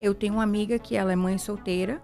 Eu tenho uma amiga que ela é mãe solteira,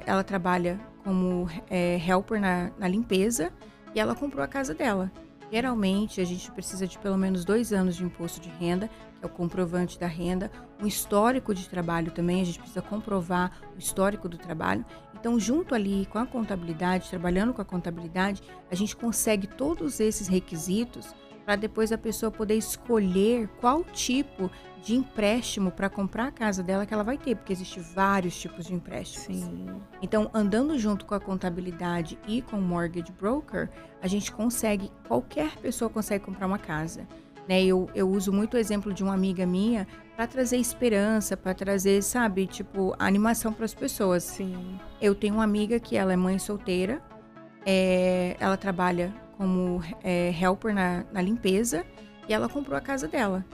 ela trabalha como helper na limpeza e ela comprou a casa dela. Geralmente, a gente precisa de pelo menos 2 anos de imposto de renda, que é o comprovante da renda, um histórico de trabalho também, a gente precisa comprovar o histórico do trabalho. Então, junto ali com a contabilidade, trabalhando com a contabilidade, a gente consegue todos esses requisitos para depois a pessoa poder escolher qual tipo de empréstimo para comprar a casa dela que ela vai ter, porque existem vários tipos de empréstimos. Sim. Então, andando junto com a contabilidade e com o mortgage broker, a gente consegue, qualquer pessoa consegue comprar uma casa. Né? Eu uso muito o exemplo de uma amiga minha para trazer esperança, para trazer, sabe, tipo, animação para as pessoas. Sim. Eu tenho uma amiga que ela é mãe solteira, ela trabalha como helper na limpeza e ela comprou a casa dela.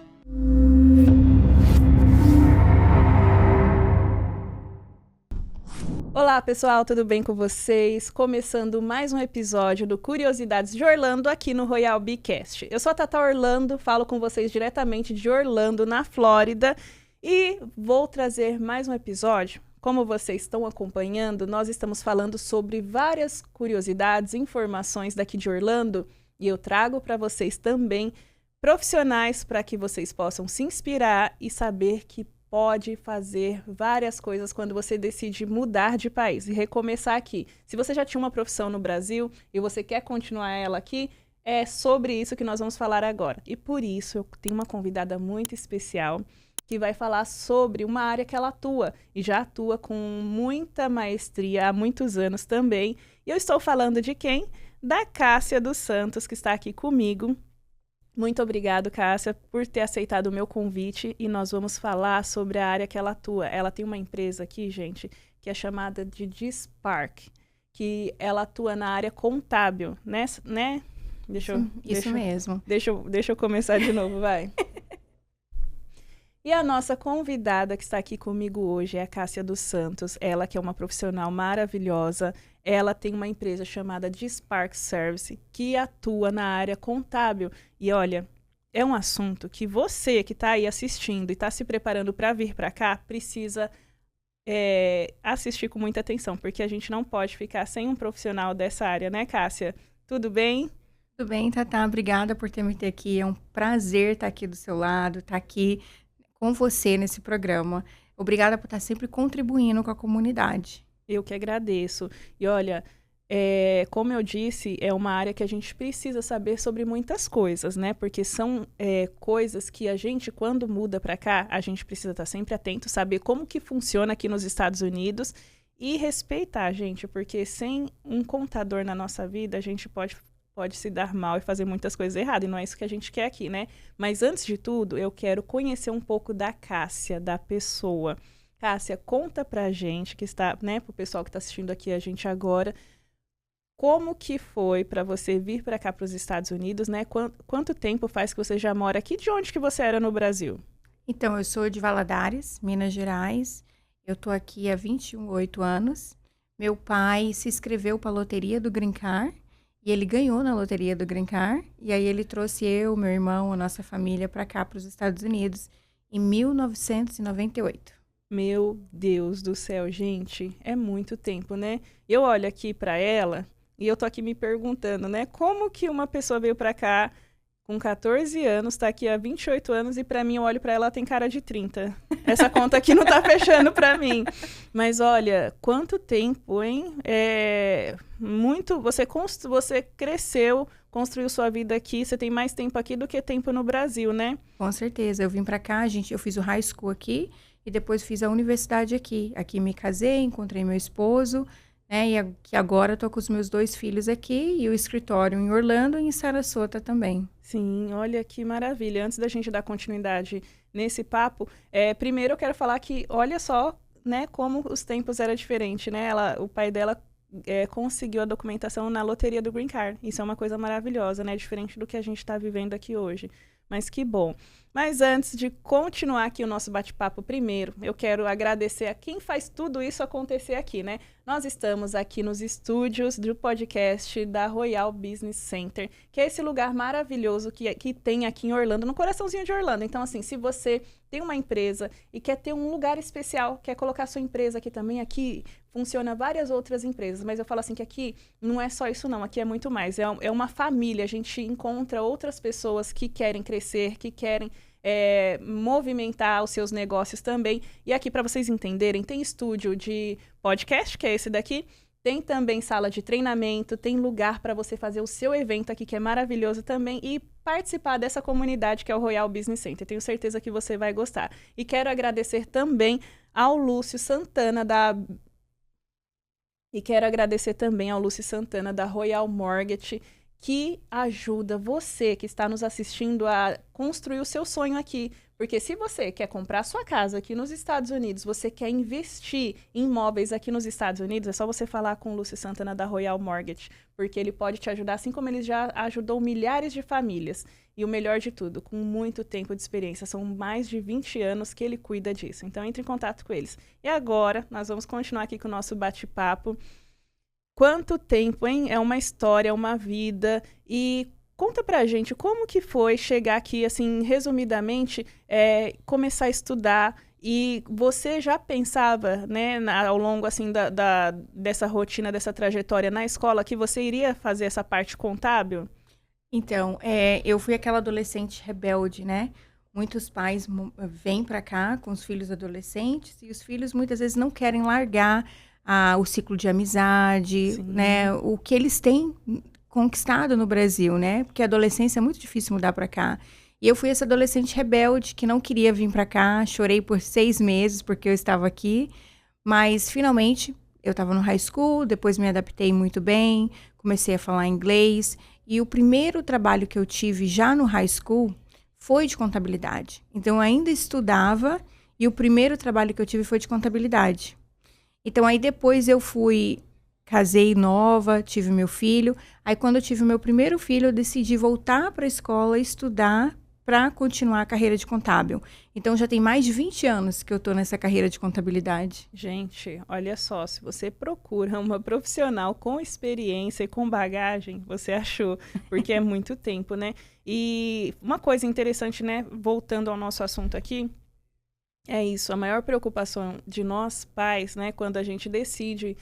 Olá, pessoal, tudo bem com vocês? Começando mais um episódio do Curiosidades de Orlando aqui no Royal Bcast. Eu sou a Tata Orlando, falo com vocês diretamente de Orlando, na Flórida, e vou trazer mais um episódio. Como vocês estão acompanhando, nós estamos falando sobre várias curiosidades, informações daqui de Orlando, e eu trago para vocês também profissionais para que vocês possam se inspirar e saber que pode fazer várias coisas quando você decide mudar de país e recomeçar aqui. Se você já tinha uma profissão no Brasil e você quer continuar ela aqui, é sobre isso que nós vamos falar agora. E por isso eu tenho uma convidada muito especial que vai falar sobre uma área que ela atua e já atua com muita maestria há muitos anos também. E eu estou falando de quem? Da Cássia dos Santos, que está aqui comigo. Muito obrigado, Cássia, por ter aceitado o meu convite e nós vamos falar sobre a área que ela atua. Ela tem uma empresa aqui, gente, que é chamada de Dspark, que ela atua na área contábil, né? Isso mesmo. Deixa eu começar de novo, vai. E a nossa convidada que está aqui comigo hoje é a Cássia dos Santos, ela que é uma profissional maravilhosa. Ela tem uma empresa chamada Dspark Service, que atua na área contábil. E olha, é um assunto que você que está aí assistindo e está se preparando para vir para cá, precisa assistir com muita atenção, porque a gente não pode ficar sem um profissional dessa área, né, Cássia? Tudo bem? Tudo bem, Tatá? Obrigada por ter me ter aqui. É um prazer estar aqui do seu lado, estar aqui com você nesse programa. Obrigada por estar sempre contribuindo com a comunidade. Eu que agradeço. E olha, como eu disse, é uma área que a gente precisa saber sobre muitas coisas, né? Porque são coisas que a gente, quando muda para cá, a gente precisa estar sempre atento, saber como que funciona aqui nos Estados Unidos e respeitar, gente, porque sem um contador na nossa vida, a gente pode se dar mal e fazer muitas coisas erradas, e não é isso que a gente quer aqui, né? Mas antes de tudo, eu quero conhecer um pouco da Cássia, da pessoa. Cássia, conta pra gente, que está, né, pro pessoal que está assistindo aqui a gente agora, como que foi para você vir para cá, para os Estados Unidos, né? Quanto tempo faz que você já mora aqui? De onde que você era no Brasil? Então, eu sou de Valadares, Minas Gerais. Eu tô aqui há 28 anos. Meu pai se inscreveu para a loteria do Green Card e ele ganhou na loteria do Green Card. E aí ele trouxe eu, meu irmão, a nossa família para cá, para os Estados Unidos, em 1998. Meu Deus do céu, gente, é muito tempo, né? Eu olho aqui para ela e eu tô aqui me perguntando, né? Como que uma pessoa veio para cá com 14 anos, tá aqui há 28 anos e para mim eu olho para ela, ela tem cara de 30. Essa conta aqui não tá fechando para mim. Mas olha, quanto tempo, hein? Muito, você cresceu, construiu sua vida aqui, você tem mais tempo aqui do que tempo no Brasil, né? Com certeza, eu vim para cá, eu fiz o high school aqui e depois fiz a universidade aqui. Aqui me casei, encontrei meu esposo, né? E que agora estou com os meus 2 filhos aqui e o escritório em Orlando e em Sarasota também. Sim, olha que maravilha. Antes da gente dar continuidade nesse papo, primeiro eu quero falar que, olha só, né, como os tempos eram diferentes, né? O pai dela conseguiu a documentação na loteria do Green Card. Isso é uma coisa maravilhosa, né? Diferente do que a gente está vivendo aqui hoje. Mas que bom. Mas antes de continuar aqui o nosso bate-papo primeiro, eu quero agradecer a quem faz tudo isso acontecer aqui, né? Nós estamos aqui nos estúdios do podcast da Royal Business Center, que é esse lugar maravilhoso que tem aqui em Orlando, no coraçãozinho de Orlando. Então, assim, se você tem uma empresa e quer ter um lugar especial, quer colocar sua empresa aqui também, aqui funciona várias outras empresas, mas eu falo assim que aqui não é só isso não, aqui é muito mais, é uma família, a gente encontra outras pessoas que querem crescer, que querem movimentar os seus negócios também. E aqui, para vocês entenderem, tem estúdio de podcast, que é esse daqui, tem também sala de treinamento, tem lugar para você fazer o seu evento aqui, que é maravilhoso também, e participar dessa comunidade que é o Royal Business Center. Tenho certeza que você vai gostar. E quero agradecer também ao Lúcio Santana da Royal Mortgage, que ajuda você que está nos assistindo a construir o seu sonho aqui. Porque se você quer comprar sua casa aqui nos Estados Unidos, você quer investir em imóveis aqui nos Estados Unidos, é só você falar com o Lúcio Santana da Royal Mortgage, porque ele pode te ajudar, assim como ele já ajudou milhares de famílias. E o melhor de tudo, com muito tempo de experiência, são mais de 20 anos que ele cuida disso. Então, entre em contato com eles. E agora, nós vamos continuar aqui com o nosso bate-papo. Quanto tempo, hein? É uma história, é uma vida. E conta pra gente como que foi chegar aqui, assim, resumidamente, começar a estudar. E você já pensava, né, ao longo, assim, dessa rotina, dessa trajetória na escola, que você iria fazer essa parte contábil? Então, eu fui aquela adolescente rebelde, né? Muitos pais vêm pra cá com os filhos adolescentes e os filhos muitas vezes não querem largar o ciclo de amizade, Sim. né? O que eles têm conquistado no Brasil, né? Porque a adolescência é muito difícil mudar para cá. E eu fui essa adolescente rebelde que não queria vir para cá. Chorei por 6 meses porque eu estava aqui. Mas, finalmente, eu estava no high school, depois me adaptei muito bem, comecei a falar inglês. E o primeiro trabalho que eu tive já no high school foi de contabilidade. Então, eu ainda estudava e o primeiro trabalho que eu tive foi de contabilidade. Então, aí depois eu casei nova, tive meu filho. Aí, quando eu tive meu primeiro filho, eu decidi voltar para a escola e estudar para continuar a carreira de contábil. Então, já tem mais de 20 anos que eu estou nessa carreira de contabilidade. Gente, olha só, se você procura uma profissional com experiência e com bagagem, você achou, porque é muito tempo, né? E uma coisa interessante, né, voltando ao nosso assunto aqui, é isso, a maior preocupação de nós pais, né, quando a gente decide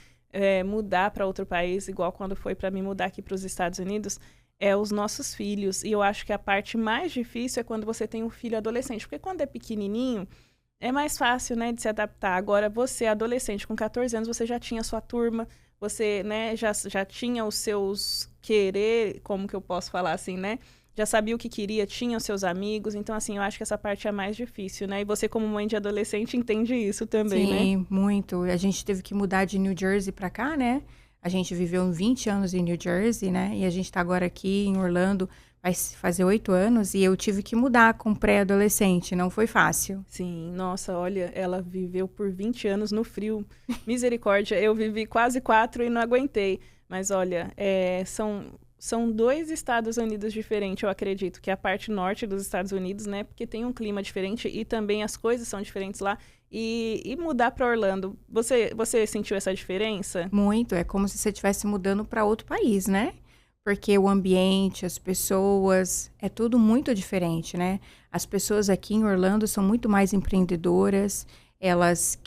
mudar para outro país, igual quando foi para mim mudar aqui para os Estados Unidos, é os nossos filhos. E eu acho que a parte mais difícil é quando você tem um filho adolescente, porque quando é pequenininho, é mais fácil, né, de se adaptar. Agora, você, adolescente, com 14 anos, você já tinha a sua turma, você, né, já tinha os seus querer, como que eu posso falar assim, né? Já sabia o que queria, tinha os seus amigos. Então, assim, eu acho que essa parte é a mais difícil, né? E você, como mãe de adolescente, entende isso também, né? Sim, muito. A gente teve que mudar de New Jersey para cá, né? A gente viveu 20 anos em New Jersey, né? E a gente tá agora aqui em Orlando, vai fazer 8 anos. E eu tive que mudar com pré-adolescente, não foi fácil. Sim, nossa, olha, ela viveu por 20 anos no frio. Misericórdia, eu vivi quase 4 e não aguentei. Mas olha, são 2 Estados Unidos diferentes, eu acredito, que é a parte norte dos Estados Unidos, né? Porque tem um clima diferente e também as coisas são diferentes lá. E mudar para Orlando, você sentiu essa diferença? Muito, é como se você estivesse mudando para outro país, né? Porque o ambiente, as pessoas, é tudo muito diferente, né? As pessoas aqui em Orlando são muito mais empreendedoras, elas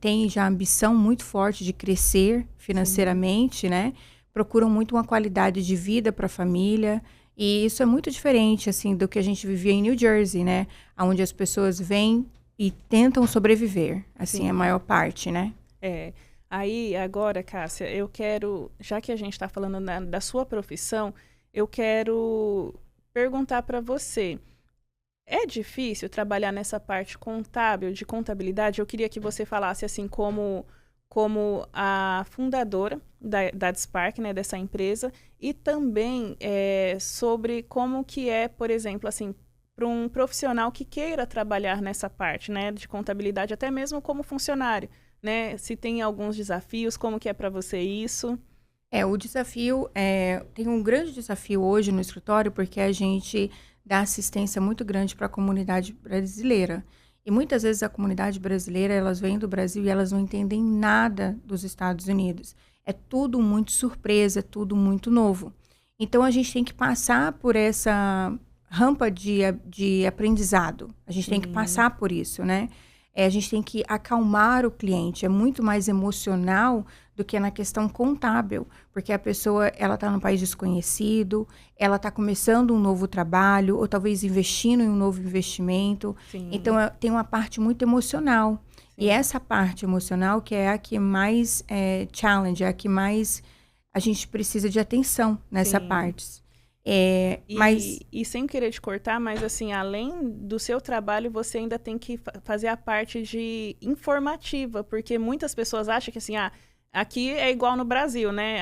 têm já ambição muito forte de crescer financeiramente, né? Procuram muito uma qualidade de vida para a família. E isso é muito diferente, assim, do que a gente vivia em New Jersey, né? Onde as pessoas vêm e tentam sobreviver, assim, Sim. a maior parte, né? Aí, agora, Cássia, eu quero, já que a gente está falando da sua profissão, eu quero perguntar para você, é difícil trabalhar nessa parte contábil, de contabilidade? Eu queria que você falasse, assim, como a fundadora da Spark, né, dessa empresa, e também sobre como que é, por exemplo, assim, para um profissional que queira trabalhar nessa parte, né, de contabilidade, até mesmo como funcionário, né? Se tem alguns desafios, como que é para você isso? O desafio, tem um grande desafio hoje no escritório, porque a gente dá assistência muito grande para a comunidade brasileira. E muitas vezes a comunidade brasileira, elas vêm do Brasil e elas não entendem nada dos Estados Unidos. É tudo muito surpresa, é tudo muito novo. Então, a gente tem que passar por essa rampa de aprendizado. A gente tem que passar por isso, né? A gente tem que acalmar o cliente. É muito mais emocional do que na questão contábil, porque a pessoa, ela está num país desconhecido, ela está começando um novo trabalho, ou talvez investindo em um novo investimento. Sim. Então, tem uma parte muito emocional. Sim. E essa parte emocional que é a que mais challenge, é a que mais a gente precisa de atenção nessa parte. E sem querer te cortar, mas assim, além do seu trabalho, você ainda tem que fazer a parte de informativa, porque muitas pessoas acham que assim, aqui é igual no Brasil, né?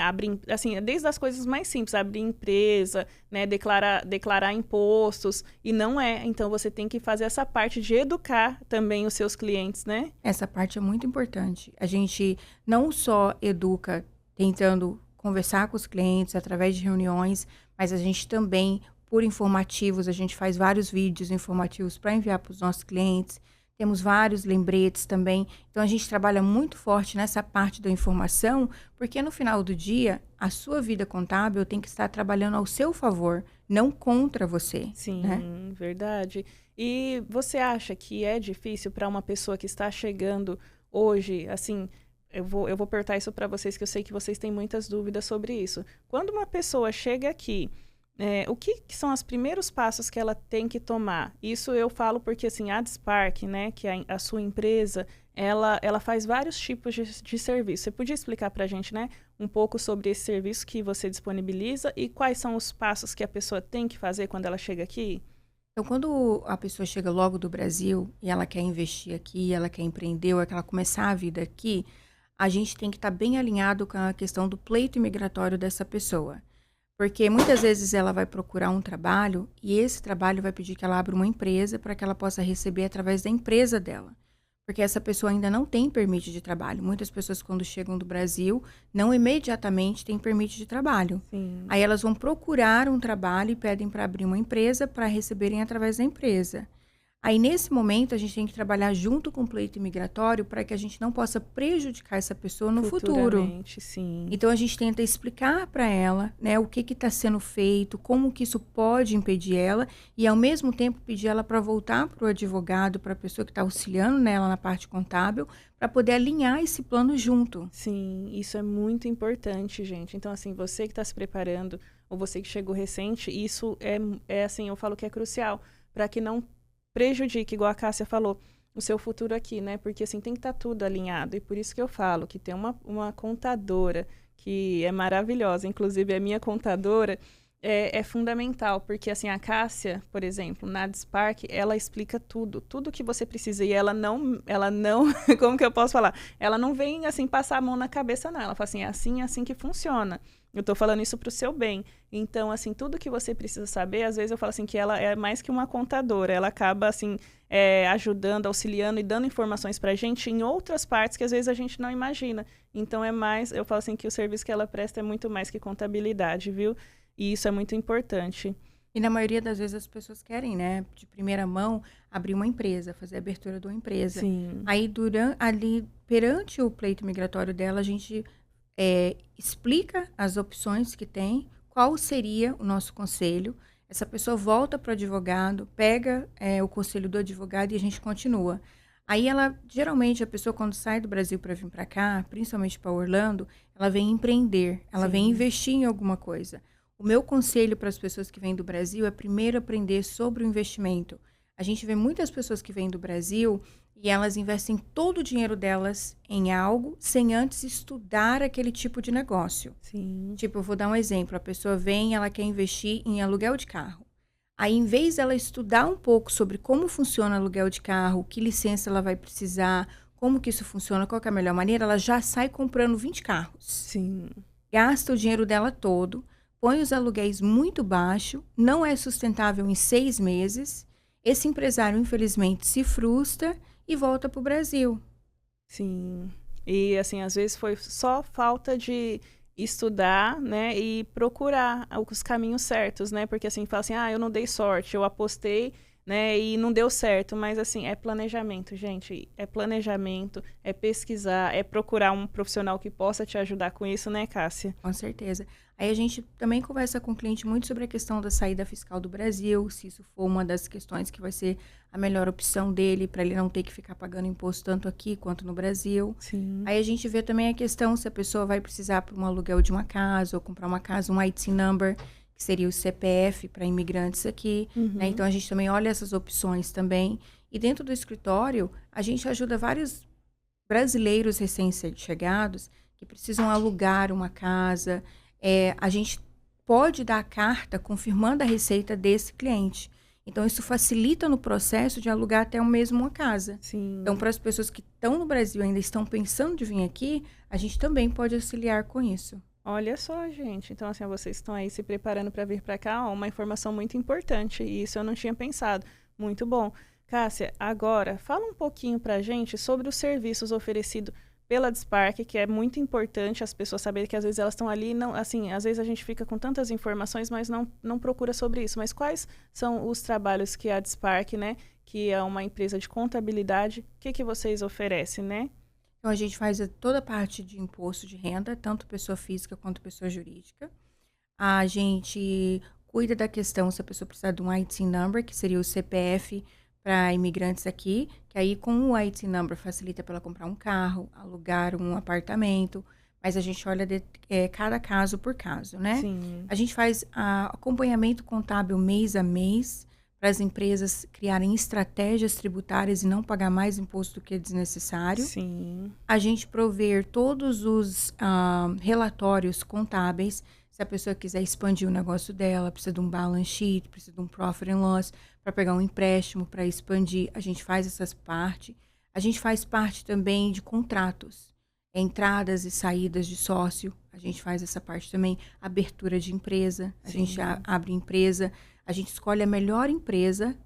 Assim, desde as coisas mais simples, abrir empresa, né? Declarar impostos, e não é. Então, você tem que fazer essa parte de educar também os seus clientes, né? Essa parte é muito importante. A gente não só educa tentando conversar com os clientes através de reuniões, mas a gente também, por informativos, a gente faz vários vídeos informativos para enviar para os nossos clientes. Temos vários lembretes também. Então, a gente trabalha muito forte nessa parte da informação, porque no final do dia, a sua vida contábil tem que estar trabalhando ao seu favor, não contra você. Sim, né? Verdade. E você acha que é difícil para uma pessoa que está chegando hoje, assim... Eu vou perguntar isso para vocês, que eu sei que vocês têm muitas dúvidas sobre isso. Quando uma pessoa chega aqui, o que são os primeiros passos que ela tem que tomar? Isso eu falo porque, assim, a Adspark, né, que é a sua empresa, ela faz vários tipos de serviço. Você podia explicar para a gente, né, um pouco sobre esse serviço que você disponibiliza e quais são os passos que a pessoa tem que fazer quando ela chega aqui? Então, quando a pessoa chega logo do Brasil e ela quer investir aqui, ela quer empreender, ou ela quer começar a vida aqui, a gente tem que estar bem alinhado com a questão do pleito imigratório dessa pessoa. Porque muitas vezes ela vai procurar um trabalho e esse trabalho vai pedir que ela abra uma empresa para que ela possa receber através da empresa dela. Porque essa pessoa ainda não tem permissão de trabalho. Muitas pessoas, quando chegam do Brasil, não imediatamente têm permissão de trabalho. Sim. Aí elas vão procurar um trabalho e pedem para abrir uma empresa para receberem através da empresa. Aí, nesse momento, a gente tem que trabalhar junto com o pleito imigratório para que a gente não possa prejudicar essa pessoa no futuro. Sim. Então, a gente tenta explicar para ela, né, o que está sendo feito, como que isso pode impedir ela e, ao mesmo tempo, pedir ela para voltar para o advogado, para a pessoa que está auxiliando nela na parte contábil, para poder alinhar esse plano junto. Sim, isso é muito importante, gente. Então, assim, você que está se preparando, ou você que chegou recente, isso é assim, eu falo que é crucial, para que não prejudique, igual a Cássia falou, o seu futuro aqui, né? Porque, assim, tem que estar tudo alinhado. E por isso que eu falo que tem uma contadora que é maravilhosa. Inclusive, a minha contadora é fundamental. Porque, assim, a Cássia, por exemplo, na Adspark, ela explica tudo que você precisa. E ela não, como que eu posso falar? Ela não vem, assim, passar a mão na cabeça, não. Ela fala assim, é assim que funciona. Eu tô falando isso pro seu bem. Então, assim, tudo que você precisa saber, às vezes eu falo assim que ela é mais que uma contadora. Ela acaba, assim, ajudando, auxiliando e dando informações pra gente em outras partes que às vezes a gente não imagina. Então, eu falo assim que o serviço que ela presta é muito mais que contabilidade, viu? E isso é muito importante. E na maioria das vezes as pessoas querem, né, de primeira mão, abrir uma empresa, fazer a abertura de uma empresa. Sim. Aí, perante o pleito migratório dela, a gente explica as opções que tem, qual seria o nosso conselho. Essa pessoa volta para o advogado, pega o conselho do advogado e a gente continua. Aí geralmente a pessoa quando sai do Brasil para vir para cá, principalmente para Orlando, ela vem empreender, ela vem investir em alguma coisa. O meu conselho para as pessoas que vêm do Brasil é primeiro aprender sobre o investimento. A gente vê muitas pessoas que vêm do Brasil e elas investem todo o dinheiro delas em algo sem antes estudar aquele tipo de negócio. Sim. Tipo, eu vou dar um exemplo. A pessoa vem, ela quer investir em aluguel de carro. Aí, em vez dela estudar um pouco sobre como funciona o aluguel de carro, que licença ela vai precisar, como que isso funciona, qual que é a melhor maneira, ela já sai comprando 20 carros. Sim. Gasta o dinheiro dela todo, põe os aluguéis muito baixo, não é sustentável em 6 meses. Esse empresário, infelizmente, se frustra e volta para o Brasil. Sim. E, assim, às vezes foi só falta de estudar, né, e procurar os caminhos certos, né? Porque assim, fala assim, eu não dei sorte, eu apostei, né, e não deu certo, mas assim, é planejamento, gente, é planejamento, é pesquisar, é procurar um profissional que possa te ajudar com isso, né, Cássia? Com certeza. Aí a gente também conversa com o cliente muito sobre a questão da saída fiscal do Brasil, se isso for uma das questões que vai ser a melhor opção dele, para ele não ter que ficar pagando imposto tanto aqui quanto no Brasil. Sim. Aí a gente vê também a questão se a pessoa vai precisar para um aluguel de uma casa ou comprar uma casa, um IT number, que seria o CPF para imigrantes aqui, né? Então a gente também olha essas opções também. E dentro do escritório, a gente ajuda vários brasileiros recém-chegados que precisam alugar uma casa. A gente pode dar a carta confirmando a receita desse cliente. Então, isso facilita no processo de alugar até mesmo uma casa. Sim. Então, para as pessoas que estão no Brasil e ainda estão pensando de vir aqui, a gente também pode auxiliar com isso. Olha só, gente. Então, assim, vocês estão aí se preparando para vir para cá, uma informação muito importante. E isso eu não tinha pensado. Muito bom. Cássia, agora, fala um pouquinho para a gente sobre os serviços oferecidos pela Dispark, que é muito importante as pessoas saberem que às vezes elas estão ali, não, assim, às vezes a gente fica com tantas informações, mas não procura sobre isso. Mas quais são os trabalhos que a Dispark, né, que é uma empresa de contabilidade, o que vocês oferecem, né? Então, a gente faz toda a parte de imposto de renda, tanto pessoa física quanto pessoa jurídica. A gente cuida da questão se a pessoa precisar de um IT number, que seria o CPF para imigrantes aqui, que aí com o IT number facilita para ela comprar um carro, alugar um apartamento, mas a gente olha cada caso por caso, né? Sim. A gente faz acompanhamento contábil mês a mês para as empresas criarem estratégias tributárias e não pagar mais imposto do que é desnecessário. Sim. A gente prover todos os relatórios contábeis. Se a pessoa quiser expandir o negócio dela, precisa de um balance sheet, precisa de um profit and loss, para pegar um empréstimo, para expandir, a gente faz essas partes. A gente faz parte também de contratos, entradas e saídas de sócio, a gente faz essa parte também. Abertura de empresa, a gente abre empresa, a gente escolhe a melhor empresa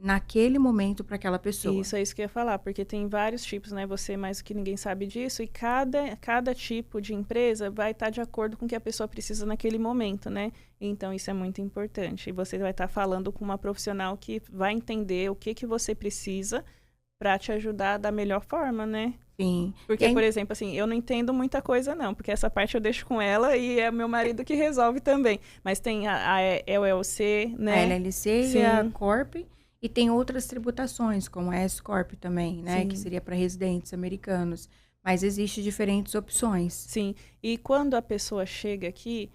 naquele momento para aquela pessoa. Isso, é isso que eu ia falar, porque tem vários tipos, né? Você mais do que ninguém sabe disso, e cada tipo de empresa vai estar de acordo com o que a pessoa precisa naquele momento, né? Então, isso é muito importante. E você vai estar falando com uma profissional que vai entender o que você precisa para te ajudar da melhor forma, né? Sim. Porque, por exemplo, assim, eu não entendo muita coisa, não, porque essa parte eu deixo com ela e é meu marido que resolve também. Mas tem a LLC, né? A LLC Sim. e a Corp. E tem outras tributações, como a S-Corp também, né? Sim. Que seria para residentes americanos. Mas existem diferentes opções. Sim. E quando a pessoa chega aqui,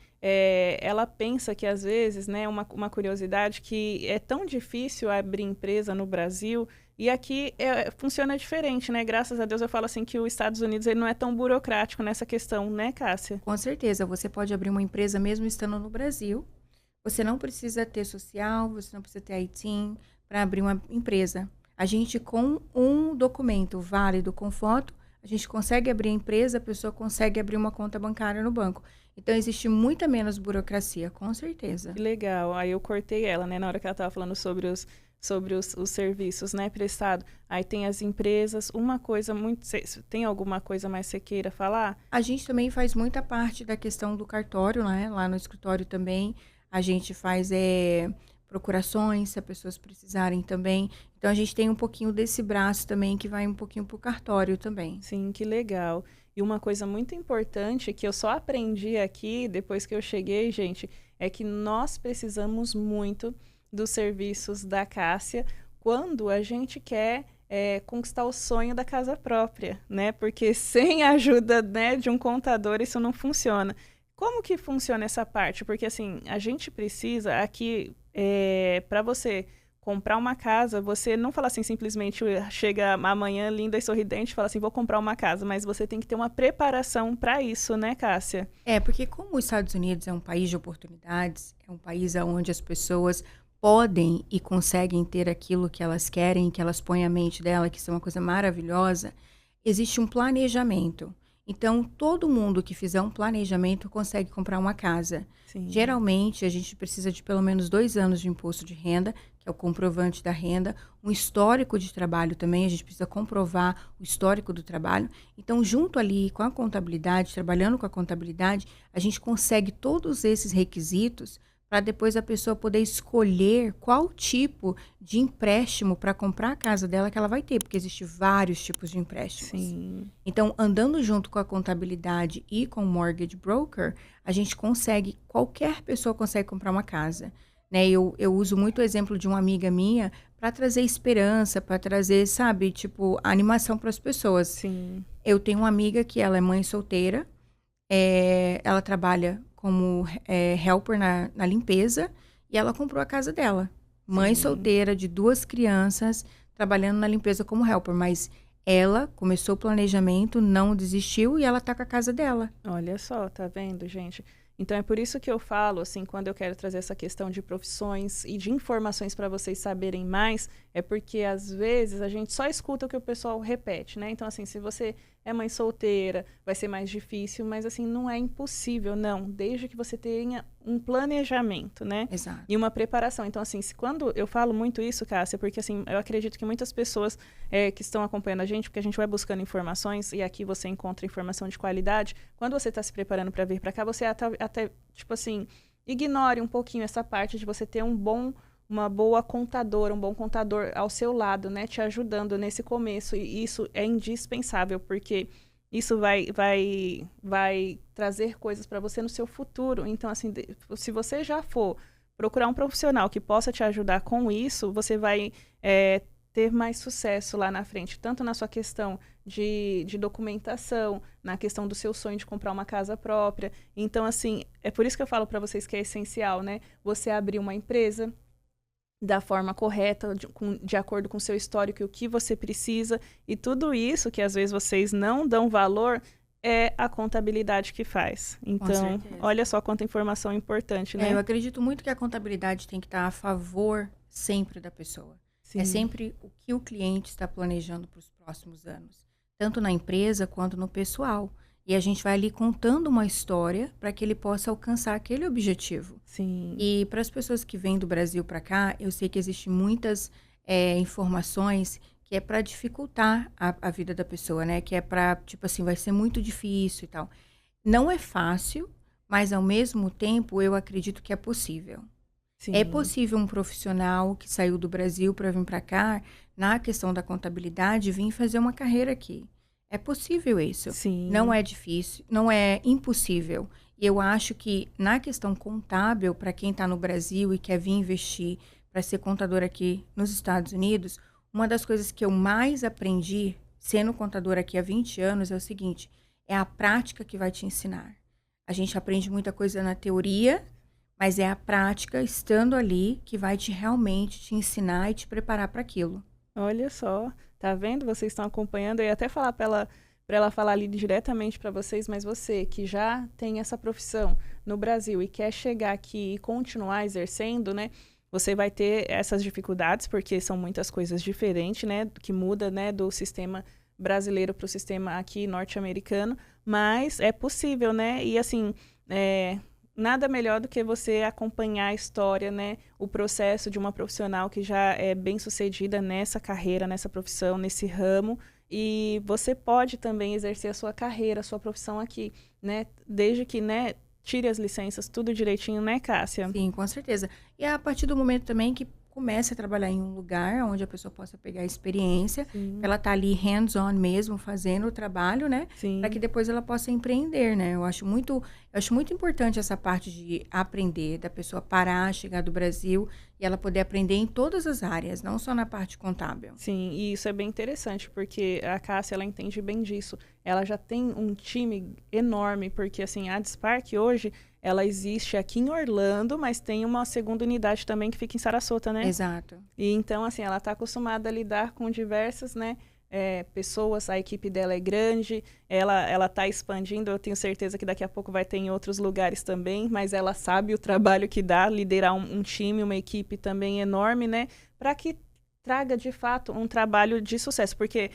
ela pensa que, às vezes, né, uma curiosidade, que é tão difícil abrir empresa no Brasil, e aqui funciona diferente, né? Graças a Deus eu falo assim que os Estados Unidos ele não é tão burocrático nessa questão, né, Cássia? Com certeza. Você pode abrir uma empresa mesmo estando no Brasil. Você não precisa ter social, você não precisa ter ITIN para abrir uma empresa. A gente, com um documento válido, com foto, a gente consegue abrir a empresa, a pessoa consegue abrir uma conta bancária no banco. Então, existe muita menos burocracia, com certeza. Que legal. Aí eu cortei ela, né, na hora que ela estava falando sobre os serviços, né, prestado. Aí tem as empresas, uma coisa muito... Tem alguma coisa mais que você queira falar? A gente também faz muita parte da questão do cartório, né? Lá no escritório também. A gente faz procurações, se as pessoas precisarem também. Então, a gente tem um pouquinho desse braço também, que vai um pouquinho para o cartório também. Sim, que legal. E uma coisa muito importante que eu só aprendi aqui, depois que eu cheguei, gente, é que nós precisamos muito dos serviços da Cássia quando a gente quer conquistar o sonho da casa própria, né? Porque sem a ajuda, né, de um contador, isso não funciona. Como que funciona essa parte? Porque, assim, a gente precisa aqui, para você comprar uma casa, você não fala assim, simplesmente chega amanhã linda e sorridente e fala assim, vou comprar uma casa, mas você tem que ter uma preparação para isso, né, Cássia? Porque como os Estados Unidos é um país de oportunidades, é um país onde as pessoas podem e conseguem ter aquilo que elas querem, que elas põem à mente dela, que isso é uma coisa maravilhosa, existe um planejamento. Então, todo mundo que fizer um planejamento consegue comprar uma casa. Sim. Geralmente, a gente precisa de pelo menos 2 anos de imposto de renda, que é o comprovante da renda, um histórico de trabalho também, a gente precisa comprovar o histórico do trabalho. Então, junto ali com a contabilidade, trabalhando com a contabilidade, a gente consegue todos esses requisitos para depois a pessoa poder escolher qual tipo de empréstimo para comprar a casa dela que ela vai ter, porque existem vários tipos de empréstimos. Sim. Então, andando junto com a contabilidade e com o mortgage broker, a gente consegue, qualquer pessoa consegue comprar uma casa. Né? Eu uso muito o exemplo de uma amiga minha para trazer esperança, para trazer, sabe, tipo, animação para as pessoas. Sim. Eu tenho uma amiga que ela é mãe solteira, ela trabalha como helper na limpeza e ela comprou a casa dela. Mãe Sim. solteira de 2 crianças, trabalhando na limpeza como helper, mas ela começou o planejamento, não desistiu e ela tá com a casa dela. Olha só, tá vendo, gente? Então é por isso que eu falo, assim, quando eu quero trazer essa questão de profissões e de informações para vocês saberem mais, é porque às vezes a gente só escuta o que o pessoal repete, né? Então, assim, se você é mãe solteira, vai ser mais difícil, mas assim, não é impossível, não, desde que você tenha um planejamento, né? Exato. E uma preparação. Então, assim, quando eu falo muito isso, Cássia, porque assim, eu acredito que muitas pessoas que estão acompanhando a gente, porque a gente vai buscando informações e aqui você encontra informação de qualidade, quando você está se preparando para vir para cá, você até, tipo assim, ignore um pouquinho essa parte de você ter uma boa contadora, um bom contador ao seu lado, né, te ajudando nesse começo, e isso é indispensável, porque isso vai trazer coisas para você no seu futuro. Então, assim, se você já for procurar um profissional que possa te ajudar com isso, você vai ter mais sucesso lá na frente, tanto na sua questão de documentação, na questão do seu sonho de comprar uma casa própria. Então, assim, é por isso que eu falo para vocês que é essencial, né, você abrir uma empresa da forma correta, de acordo com o seu histórico e o que você precisa. E tudo isso, que às vezes vocês não dão valor, é a contabilidade que faz. Então, olha só quanta informação importante, né? Eu acredito muito que a contabilidade tem que estar a favor sempre da pessoa. Sim. É sempre o que o cliente está planejando para os próximos anos, tanto na empresa quanto no pessoal. E a gente vai ali contando uma história para que ele possa alcançar aquele objetivo. Sim. E para as pessoas que vêm do Brasil para cá, eu sei que existem muitas informações que é para dificultar a vida da pessoa, né? Que é para, tipo assim, vai ser muito difícil e tal. Não é fácil, mas ao mesmo tempo eu acredito que é possível. Sim. É possível um profissional que saiu do Brasil para vir para cá, na questão da contabilidade, vir fazer uma carreira aqui. É possível isso. Sim. Não é difícil, não é impossível. E eu acho que na questão contábil, para quem está no Brasil e quer vir investir para ser contador aqui nos Estados Unidos, uma das coisas que eu mais aprendi sendo contador aqui há 20 anos é o seguinte, é a prática que vai te ensinar. A gente aprende muita coisa na teoria, mas é a prática, estando ali, que vai realmente te ensinar e te preparar para aquilo. Olha só, tá vendo? Vocês estão acompanhando. Eu ia até falar para ela falar ali diretamente para vocês, mas você que já tem essa profissão no Brasil e quer chegar aqui e continuar exercendo, né? Você vai ter essas dificuldades, porque são muitas coisas diferentes, né? Que muda, né? Do sistema brasileiro para o sistema aqui norte-americano, mas é possível, né? E assim, nada melhor do que você acompanhar a história, né? O processo de uma profissional que já é bem sucedida nessa carreira, nessa profissão, nesse ramo. E você pode também exercer a sua carreira, a sua profissão aqui, né? Desde que, né, tire as licenças, tudo direitinho, né, Cássia? Sim, com certeza. E a partir do momento também que comece a trabalhar em um lugar onde a pessoa possa pegar a experiência, ela tá ali hands-on mesmo, fazendo o trabalho, né? Para que depois ela possa empreender, né? Eu acho muito importante essa parte de aprender, da pessoa parar, chegar do Brasil e ela poder aprender em todas as áreas, não só na parte contábil. Sim, e isso é bem interessante, porque a Cássia, ela entende bem disso. Ela já tem um time enorme, porque assim, a Adspark hoje, ela existe aqui em Orlando, mas tem uma segunda unidade também que fica em Sarasota, né? Exato. E então, assim, ela está acostumada a lidar com diversas, né, pessoas, a equipe dela é grande, ela está expandindo, eu tenho certeza que daqui a pouco vai ter em outros lugares também, mas ela sabe o trabalho que dá, liderar um time, uma equipe também enorme, né, para que traga, de fato, um trabalho de sucesso, porque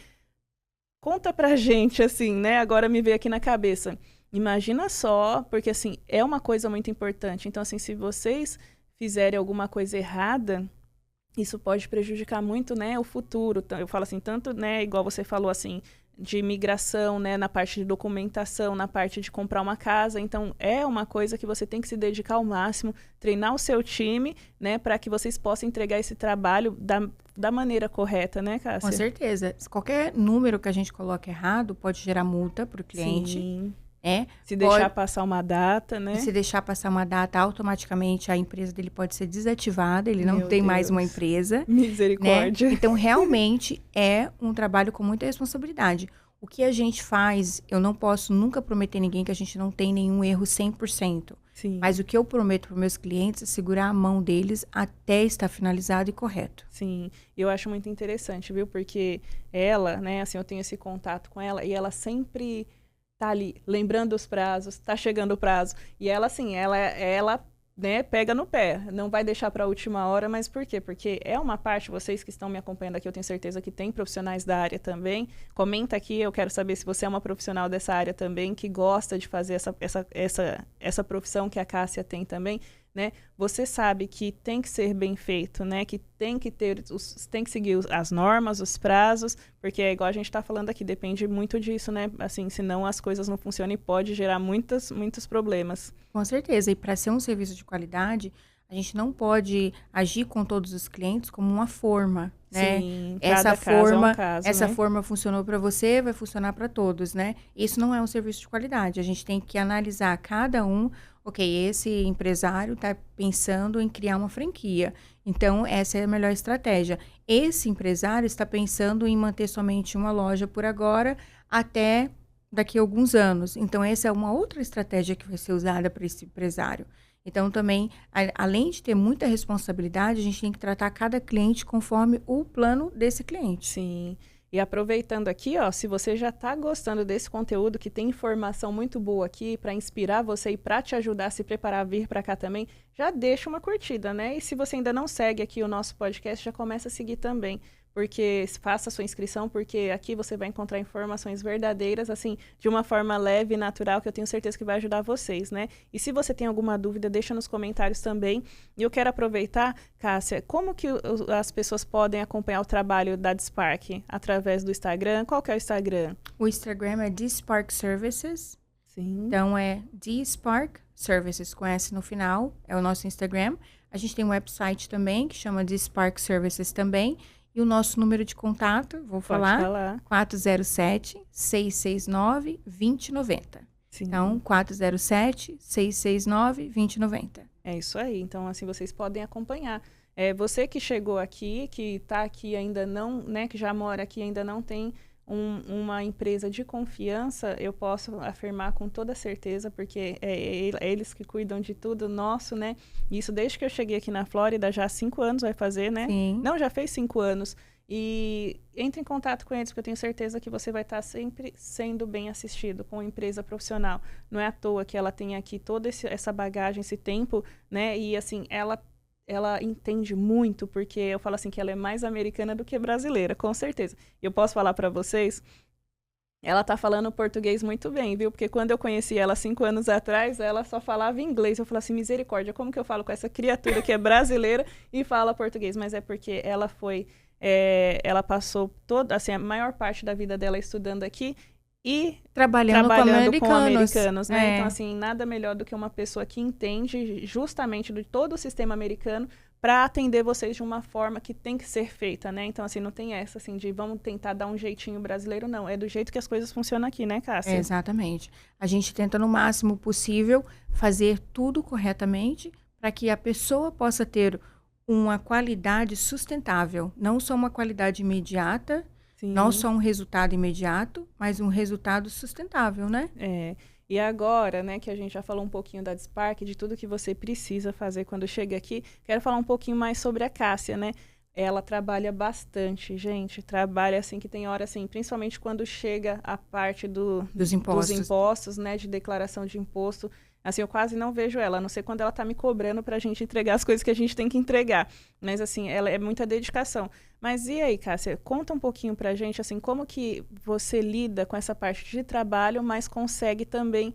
Conta pra gente, assim, né? Agora me veio aqui na cabeça. Imagina só, porque assim, é uma coisa muito importante. Então, assim, se vocês fizerem alguma coisa errada, isso pode prejudicar muito, né, o futuro. Eu falo assim, tanto, né, igual você falou assim, de imigração, né, na parte de documentação, na parte de comprar uma casa. Então, é uma coisa que você tem que se dedicar ao máximo, treinar o seu time, né, para que vocês possam entregar esse trabalho da maneira correta, né, Cássia? Com certeza. Qualquer número que a gente coloque errado pode gerar multa para o cliente. Sim. É, se deixar passar uma data, né? Se deixar passar uma data, automaticamente a empresa dele pode ser desativada, ele não tem mais uma empresa. Misericórdia. Né? Então, realmente, é um trabalho com muita responsabilidade. O que a gente faz, eu não posso nunca prometer a ninguém que a gente não tem nenhum erro 100%. Sim. Mas o que eu prometo para os meus clientes é segurar a mão deles até estar finalizado e correto. Sim, eu acho muito interessante, viu? Porque ela, né, assim, eu tenho esse contato com ela e ela sempre tá ali, lembrando os prazos, tá chegando o prazo. E ela, assim, ela né, pega no pé, não vai deixar para a última hora, mas por quê? Porque é uma parte, vocês que estão me acompanhando aqui, eu tenho certeza que tem profissionais da área também. Comenta aqui, eu quero saber se você é uma profissional dessa área também, que gosta de fazer essa profissão que a Cássia tem também, né? Você sabe que tem que ser bem feito, né? Que tem que seguir as normas, os prazos, porque é igual a gente está falando aqui, depende muito disso, né? Assim, senão as coisas não funcionam e pode gerar muitos problemas. Com certeza. E para ser um serviço de qualidade, a gente não pode agir com todos os clientes como uma forma, né? Sim, essa forma, é um caso, essa né? forma funcionou para você, vai funcionar para todos, né? Isso não é um serviço de qualidade. A gente tem que analisar cada um. Ok, esse empresário está pensando em criar uma franquia. Então, essa é a melhor estratégia. Esse empresário está pensando em manter somente uma loja por agora, até daqui a alguns anos. Então, essa é uma outra estratégia que vai ser usada para esse empresário. Então, também, além de ter muita responsabilidade, a gente tem que tratar cada cliente conforme o plano desse cliente. Sim. E aproveitando aqui, ó, se você já está gostando desse conteúdo, que tem informação muito boa aqui para inspirar você e para te ajudar a se preparar a vir para cá também, já deixa uma curtida, né? E se você ainda não segue aqui o nosso podcast, já começa a seguir também. Porque faça a sua inscrição, porque aqui você vai encontrar informações verdadeiras, assim, de uma forma leve e natural, que eu tenho certeza que vai ajudar vocês, né? E se você tem alguma dúvida, deixa nos comentários também. E eu quero aproveitar, Cássia, como que as pessoas podem acompanhar o trabalho da Dspark? Através do Instagram? Qual que é o Instagram? O Instagram é Dspark Services. Sim. Então, é Dspark Services, com S no final, é o nosso Instagram. A gente tem um website também, que chama Dspark Services também. E o nosso número de contato, vou falar. 407-669-2090. Sim. Então, 407-669-2090. É isso aí. Então, assim, vocês podem acompanhar. Você que chegou aqui, que está aqui ainda não, né, que já mora aqui ainda não tem uma empresa de confiança, eu posso afirmar com toda certeza, porque é eles que cuidam de tudo nosso, né? Isso desde que eu cheguei aqui na Flórida, já há 5 anos vai fazer, né? Sim. Não, já fez 5 anos. E entre em contato com eles, porque eu tenho certeza que você vai estar sempre sendo bem assistido com uma empresa profissional. Não é à toa que ela tem aqui toda essa bagagem, esse tempo, né? E assim, ela entende muito, porque eu falo assim que ela é mais americana do que brasileira, com certeza. E eu posso falar para vocês, ela tá falando português muito bem, viu? Porque quando eu conheci ela 5 anos atrás, ela só falava inglês. Eu falei assim, misericórdia, como que eu falo com essa criatura que é brasileira e fala português? Mas é porque ela ela passou a maior parte da vida dela estudando aqui e trabalhando com americanos, né? Então, assim, nada melhor do que uma pessoa que entende justamente de todo o sistema americano para atender vocês de uma forma que tem que ser feita, né? Então, assim, não tem essa, assim, de vamos tentar dar um jeitinho brasileiro, não. É do jeito que as coisas funcionam aqui, né, Cássia? Exatamente. A gente tenta, no máximo possível, fazer tudo corretamente para que a pessoa possa ter uma qualidade sustentável, não só uma qualidade imediata, Sim. Não só um resultado imediato, mas um resultado sustentável, né? E agora, né, que a gente já falou um pouquinho da Dspark, de tudo que você precisa fazer quando chega aqui, quero falar um pouquinho mais sobre a Cássia, né? Ela trabalha bastante, gente. Trabalha, assim, que tem hora, assim, principalmente quando chega a parte dos impostos, né, de declaração de imposto. Assim, eu quase não vejo ela, a não ser quando ela tá me cobrando pra gente entregar as coisas que a gente tem que entregar. Mas, assim, ela é muita dedicação. Mas e aí, Cássia, conta um pouquinho pra gente, assim, como que você lida com essa parte de trabalho, mas consegue também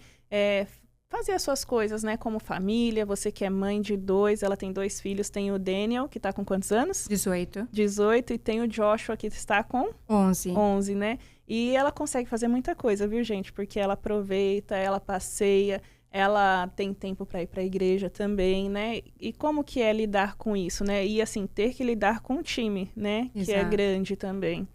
fazer as suas coisas, né? Como família, você que é mãe de 2, ela tem 2 filhos, tem o Daniel, que tá com quantos anos? 18. 18, e tem o Joshua, que está com 11. 11, né? E ela consegue fazer muita coisa, viu, gente? Porque ela aproveita, ela passeia, ela tem tempo para ir para a igreja também, né? E como que é lidar com isso, né? E, assim, ter que lidar com o time, né? Exato. Que é grande também.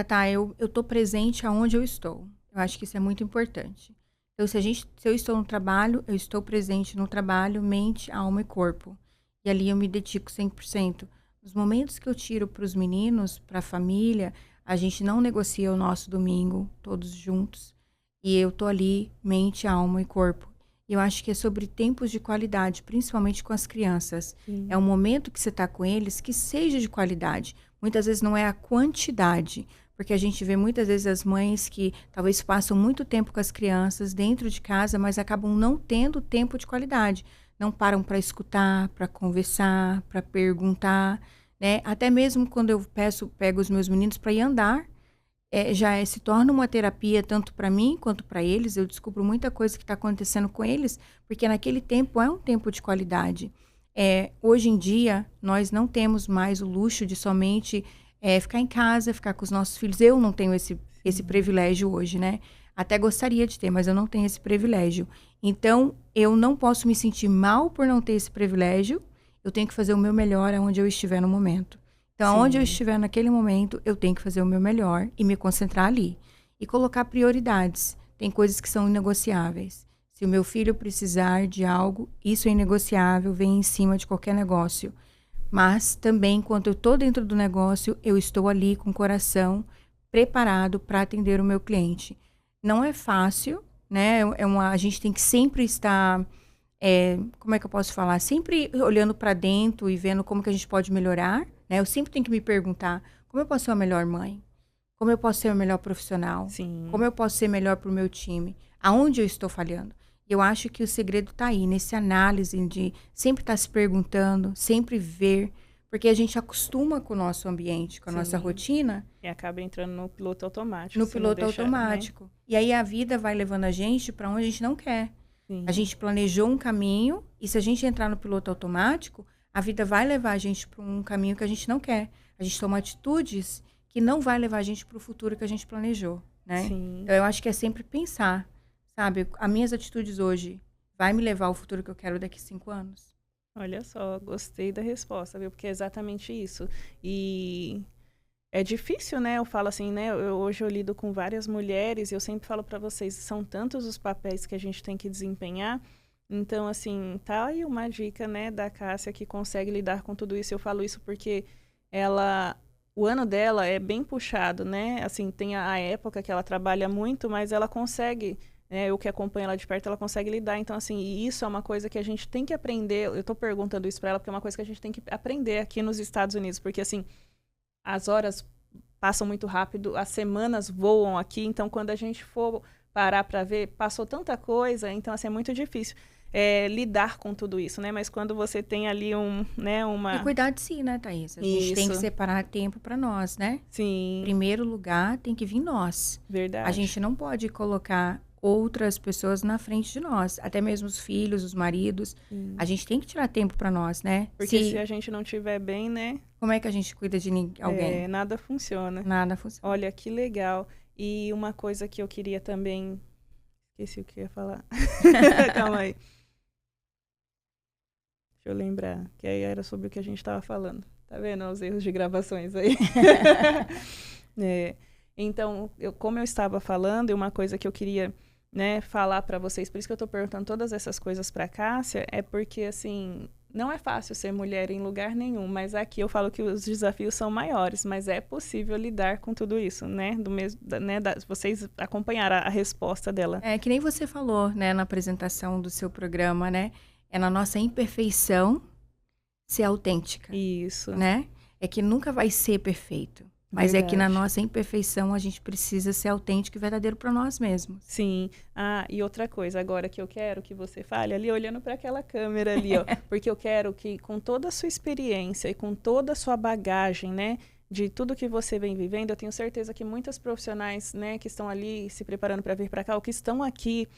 Tá, eu tô presente aonde eu estou. Eu acho que isso é muito importante. Então, se eu estou no trabalho, eu estou presente no trabalho, mente, alma e corpo. E ali eu me dedico 100%. Nos momentos que eu tiro para os meninos, para a família, a gente não negocia o nosso domingo, todos juntos. E eu tô ali, mente, alma e corpo. E eu acho que é sobre tempos de qualidade, principalmente com as crianças. Sim. É um momento que você tá com eles que seja de qualidade. Muitas vezes não é a quantidade, porque a gente vê muitas vezes as mães que talvez passam muito tempo com as crianças dentro de casa, mas acabam não tendo tempo de qualidade. Não param para escutar, para conversar, para perguntar, né? Até mesmo quando eu pego os meus meninos para ir andar, se torna uma terapia tanto para mim quanto para eles. Eu descubro muita coisa que está acontecendo com eles, porque naquele tempo é um tempo de qualidade. Hoje em dia, nós não temos mais o luxo de somente ficar em casa, ficar com os nossos filhos. Eu não tenho esse privilégio hoje, né? Até gostaria de ter, mas eu não tenho esse privilégio. Então, eu não posso me sentir mal por não ter esse privilégio. Eu tenho que fazer o meu melhor aonde eu estiver no momento. Então, aonde eu estiver naquele momento, eu tenho que fazer o meu melhor e me concentrar ali. E colocar prioridades. Tem coisas que são inegociáveis. Se o meu filho precisar de algo, isso é inegociável, vem em cima de qualquer negócio. Mas também, enquanto eu estou dentro do negócio, eu estou ali com o coração preparado para atender o meu cliente. Não é fácil, né? A gente tem que sempre estar, como é que eu posso falar? Sempre olhando para dentro e vendo como que a gente pode melhorar, né? Eu sempre tenho que me perguntar, como eu posso ser a melhor mãe? Como eu posso ser a melhor profissional? Sim. Como eu posso ser melhor para o meu time? Aonde eu estou falhando? Eu acho que o segredo está aí, nesse análise de sempre estar se perguntando, sempre ver, porque a gente acostuma com o nosso ambiente, com a nossa rotina. E acaba entrando no piloto automático. No piloto automático. Né? E aí a vida vai levando a gente para onde a gente não quer. Sim. A gente planejou um caminho, e se a gente entrar no piloto automático, a vida vai levar a gente para um caminho que a gente não quer. A gente toma atitudes que não vai levar a gente para o futuro que a gente planejou, né? Sim. Então, eu acho que é sempre pensar, sabe? As minhas atitudes hoje vai me levar ao futuro que eu quero daqui 5 anos? Olha só, gostei da resposta, viu? Porque é exatamente isso. E é difícil, né? Eu falo assim, né? Hoje eu lido com várias mulheres e eu sempre falo para vocês, são tantos os papéis que a gente tem que desempenhar. Então, assim, tá aí uma dica, né, da Cássia, que consegue lidar com tudo isso. Eu falo isso porque o ano dela é bem puxado, né? Assim, tem a época que ela trabalha muito, mas ela consegue, né? Eu que acompanho ela de perto, ela consegue lidar. Então, assim, e isso é uma coisa que a gente tem que aprender. Eu tô perguntando isso para ela porque é uma coisa que a gente tem que aprender aqui nos Estados Unidos, porque, assim, as horas passam muito rápido, as semanas voam aqui, então quando a gente for parar para ver, passou tanta coisa, então, assim, é muito difícil lidar com tudo isso, né? Mas quando você tem ali E cuidar de si, né, Thaís? A gente tem que separar tempo para nós, né? Sim. Em primeiro lugar, tem que vir nós. Verdade. A gente não pode colocar outras pessoas na frente de nós, até mesmo os filhos, os maridos. A gente tem que tirar tempo para nós, né? Porque se a gente não estiver bem, né? Como é que a gente cuida de alguém? Nada funciona. Nada funciona. Olha, que legal. E uma coisa que eu queria também... Esqueci o que eu ia falar. Calma aí. Deixa eu lembrar, que aí era sobre o que a gente estava falando. Tá vendo os erros de gravações aí? Então, como eu estava falando, e uma coisa que eu queria, né, falar para vocês, por isso que eu estou perguntando todas essas coisas para Cássia, é porque, assim, não é fácil ser mulher em lugar nenhum, mas aqui eu falo que os desafios são maiores, mas é possível lidar com tudo isso, né? Vocês acompanharam a resposta dela. É que nem você falou, né, na apresentação do seu programa, né? É na nossa imperfeição ser autêntica. Isso. Né? É que nunca vai ser perfeito. Mas é que na Verdade. nossa imperfeição a gente precisa ser autêntico e verdadeiro para nós mesmos. Sim. Ah, e outra coisa, agora que eu quero que você fale ali, olhando para aquela câmera ali, ó, porque eu quero que com toda a sua experiência e com toda a sua bagagem, né, de tudo que você vem vivendo, eu tenho certeza que muitas profissionais, né, que estão ali se preparando para vir para cá, ou que estão aqui,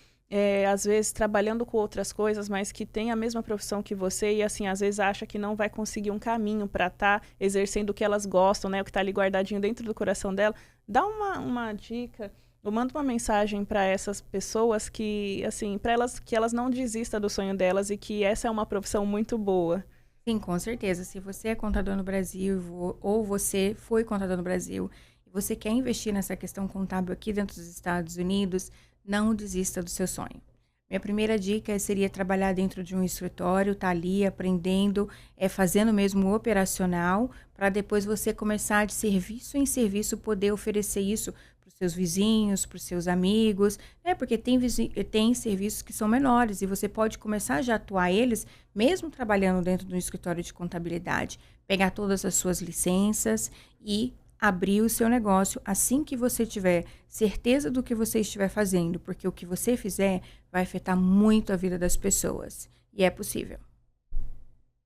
às vezes trabalhando com outras coisas, mas que têm a mesma profissão que você e, assim, às vezes acha que não vai conseguir um caminho para estar exercendo o que elas gostam, né, o que está ali guardadinho dentro do coração dela. Dá uma dica, eu mando uma mensagem para essas pessoas que, assim, para elas que elas não desistam do sonho delas e que essa é uma profissão muito boa. Sim, com certeza. Se você é contador no Brasil ou você foi contador no Brasil e você quer investir nessa questão contábil aqui dentro dos Estados Unidos, não desista do seu sonho. Minha primeira dica seria trabalhar dentro de um escritório, estar ali aprendendo, fazendo mesmo o operacional, para depois você começar de serviço em serviço poder oferecer isso para os seus vizinhos, para os seus amigos, né? Porque tem serviços que são menores e você pode começar já a atuar eles, mesmo trabalhando dentro de um escritório de contabilidade, pegar todas as suas licenças e abrir o seu negócio assim que você tiver certeza do que você estiver fazendo, porque o que você fizer vai afetar muito a vida das pessoas. E é possível.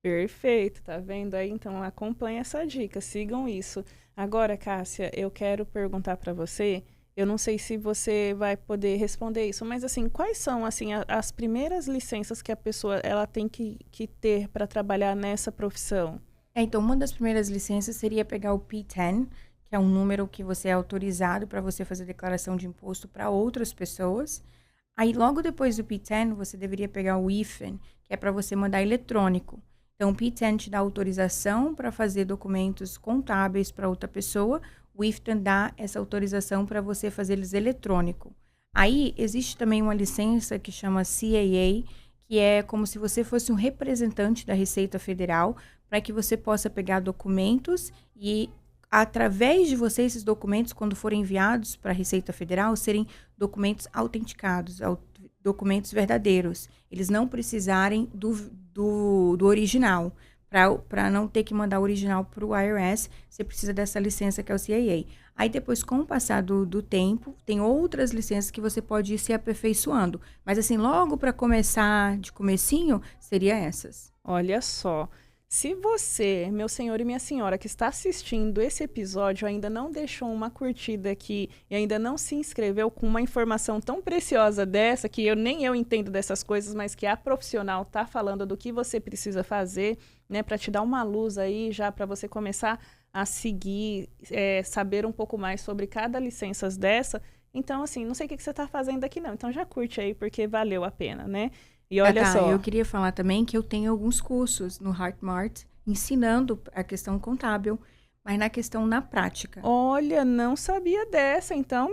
Perfeito, tá vendo aí? Então acompanhe essa dica, sigam isso. Agora, Cássia, eu quero perguntar para você, eu não sei se você vai poder responder isso, mas assim, quais são assim as primeiras licenças que a pessoa ela tem que ter para trabalhar nessa profissão? Então, uma das primeiras licenças seria pegar o P10, que é um número que você é autorizado para você fazer declaração de imposto para outras pessoas. Aí, logo depois do P10, você deveria pegar o IFN, que é para você mandar eletrônico. Então, o P10 te dá autorização para fazer documentos contábeis para outra pessoa. O IFN dá essa autorização para você fazer eles eletrônico. Aí, existe também uma licença que chama CAA, que é como se você fosse um representante da Receita Federal, para que você possa pegar documentos e, através de você, esses documentos, quando forem enviados para a Receita Federal, serem documentos autenticados, documentos verdadeiros. Eles não precisarem do original. Para não ter que mandar o original para o IRS, você precisa dessa licença que é o CAA. Aí depois, com o passar do tempo, tem outras licenças que você pode ir se aperfeiçoando. Mas assim, logo para começar, de comecinho, seria essas. Olha só. Se você, meu senhor e minha senhora, que está assistindo esse episódio, ainda não deixou uma curtida aqui e ainda não se inscreveu com uma informação tão preciosa dessa, que nem eu entendo dessas coisas, mas que a profissional está falando do que você precisa fazer, né, para te dar uma luz aí, já para você começar a seguir, saber um pouco mais sobre cada licença dessa. Então, assim, não sei o que você está fazendo aqui não, então já curte aí, porque valeu a pena, né? E olha só. Eu queria falar também que eu tenho alguns cursos no HeartMart ensinando a questão contábil, mas na prática. Olha, não sabia dessa. Então,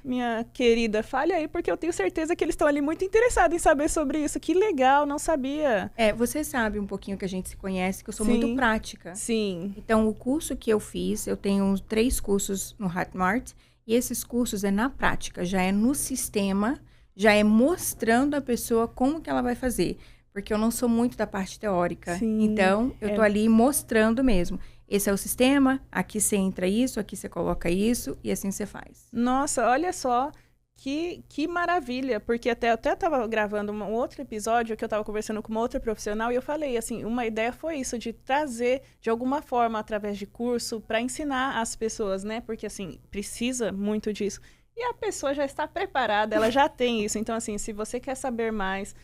minha querida, fale aí, porque eu tenho certeza que eles estão ali muito interessados em saber sobre isso. Que legal, não sabia. Você sabe um pouquinho que a gente se conhece, que eu sou Sim, muito prática. Sim. Então, o curso que eu fiz, eu tenho uns 3 cursos no HeartMart, e esses cursos é na prática, já é no sistema, já é mostrando a pessoa como que ela vai fazer. Porque eu não sou muito da parte teórica. Sim, então, eu tô ali mostrando mesmo. Esse é o sistema, aqui você entra isso, aqui você coloca isso, e assim você faz. Nossa, olha só, que maravilha. Porque eu até estava gravando um outro episódio que eu estava conversando com uma outra profissional e eu falei, assim, uma ideia foi isso, de trazer, de alguma forma, através de curso, para ensinar as pessoas, né? Porque, assim, precisa muito disso. E a pessoa já está preparada, ela já tem isso. Então, assim, se você quer saber mais,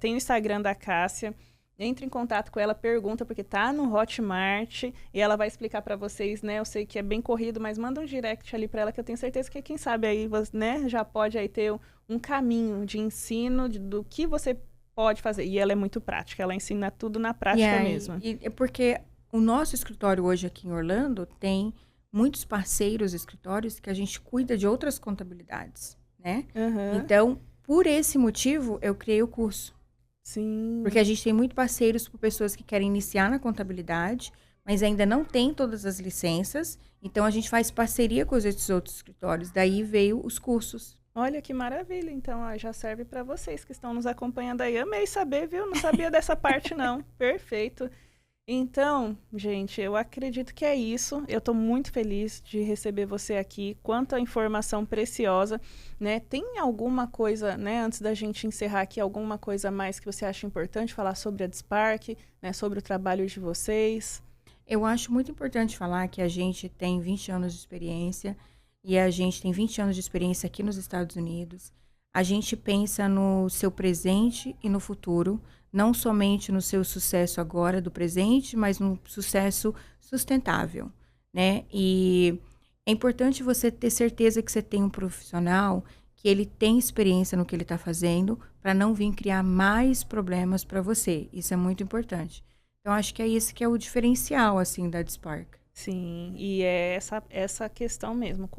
tem o Instagram da Cássia, entre em contato com ela, pergunta, porque tá no Hotmart e ela vai explicar para vocês, né? Eu sei que é bem corrido, mas manda um direct ali para ela, que eu tenho certeza que quem sabe aí, né, já pode aí ter um caminho de ensino do que você pode fazer. E ela é muito prática, ela ensina tudo na prática mesmo. E é porque o nosso escritório hoje aqui em Orlando tem muitos parceiros escritórios que a gente cuida de outras contabilidades, né? Uhum. Então, por esse motivo, eu criei o curso. Sim. Porque a gente tem muitos parceiros por pessoas que querem iniciar na contabilidade, mas ainda não tem todas as licenças. Então, a gente faz parceria com esses outros escritórios. Daí veio os cursos. Olha que maravilha. Então, ó, já serve para vocês que estão nos acompanhando aí. Amei saber, viu? Não sabia dessa parte, não. Perfeito. Então, gente, eu acredito que é isso. Eu estou muito feliz de receber você aqui. Quanta informação preciosa, né? Tem alguma coisa, né, antes da gente encerrar aqui, alguma coisa a mais que você acha importante falar sobre a Dspark, né, sobre o trabalho de vocês? Eu acho muito importante falar que a gente tem 20 anos de experiência e a gente tem 20 anos de experiência aqui nos Estados Unidos. A gente pensa no seu presente e no futuro, não somente no seu sucesso agora do presente, mas no sucesso sustentável, né? E é importante você ter certeza que você tem um profissional que ele tem experiência no que ele está fazendo para não vir criar mais problemas para você. Isso é muito importante. Então, acho que é esse que é o diferencial, assim, da Dspark. Sim, e é essa questão mesmo,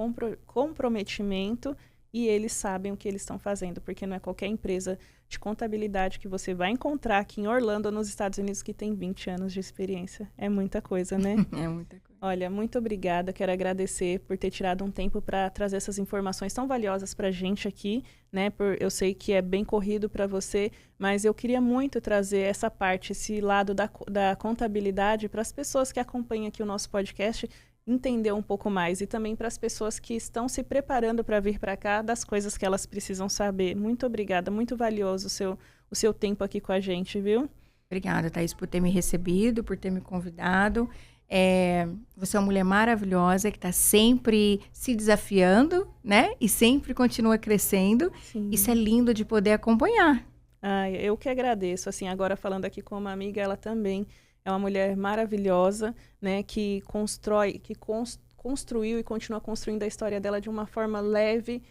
comprometimento, e eles sabem o que eles estão fazendo, porque não é qualquer empresa de contabilidade que você vai encontrar aqui em Orlando, nos Estados Unidos, que tem 20 anos de experiência. É muita coisa, né? É muita coisa. Olha, muito obrigada. Quero agradecer por ter tirado um tempo para trazer essas informações tão valiosas para a gente aqui, né? Eu sei que é bem corrido para você, mas eu queria muito trazer essa parte, esse lado da contabilidade para as pessoas que acompanham aqui o nosso podcast entender um pouco mais e também para as pessoas que estão se preparando para vir para cá das coisas que elas precisam saber. Muito obrigada, muito valioso o seu tempo aqui com a gente, viu? Obrigada, Thaís, por ter me recebido, por ter me convidado. Você é uma mulher maravilhosa que está sempre se desafiando, né? E sempre continua crescendo. Sim. Isso é lindo de poder acompanhar. Eu que agradeço. Assim, agora falando aqui com uma amiga, ela também é uma mulher maravilhosa, né? Que construiu e continua construindo a história dela de uma forma leve,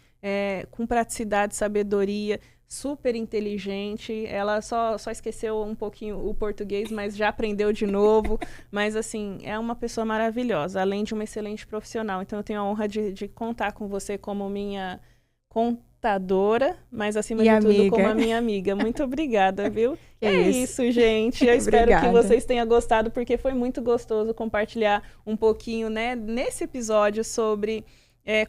com praticidade, sabedoria, super inteligente. Ela só esqueceu um pouquinho o português, mas já aprendeu de novo. Mas, assim, é uma pessoa maravilhosa, além de uma excelente profissional. Então, eu tenho a honra de contar com você como minha contadora, mas, acima de tudo, como a minha amiga. Muito obrigada, viu? É isso, gente. Eu espero que vocês tenham gostado, porque foi muito gostoso compartilhar um pouquinho, né, nesse episódio sobre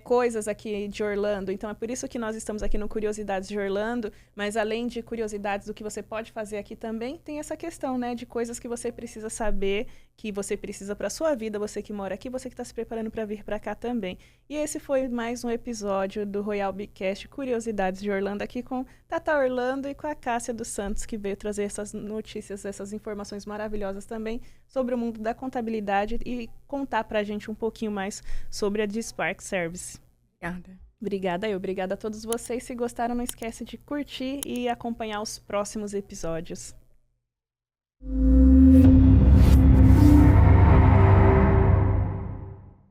coisas aqui de Orlando. Então, é por isso que nós estamos aqui no Curiosidades de Orlando, mas além de curiosidades do que você pode fazer aqui também, tem essa questão, né, de coisas que você precisa saber, que você precisa para sua vida, você que mora aqui, você que está se preparando para vir para cá também. E esse foi mais um episódio do Royal Bcast Curiosidades de Orlando, aqui com Tata Orlando e com a Cássia dos Santos, que veio trazer essas notícias, essas informações maravilhosas também sobre o mundo da contabilidade e contar para a gente um pouquinho mais sobre a Dspark Service. Obrigada. Obrigada a todos vocês. Se gostaram, não esquece de curtir e acompanhar os próximos episódios.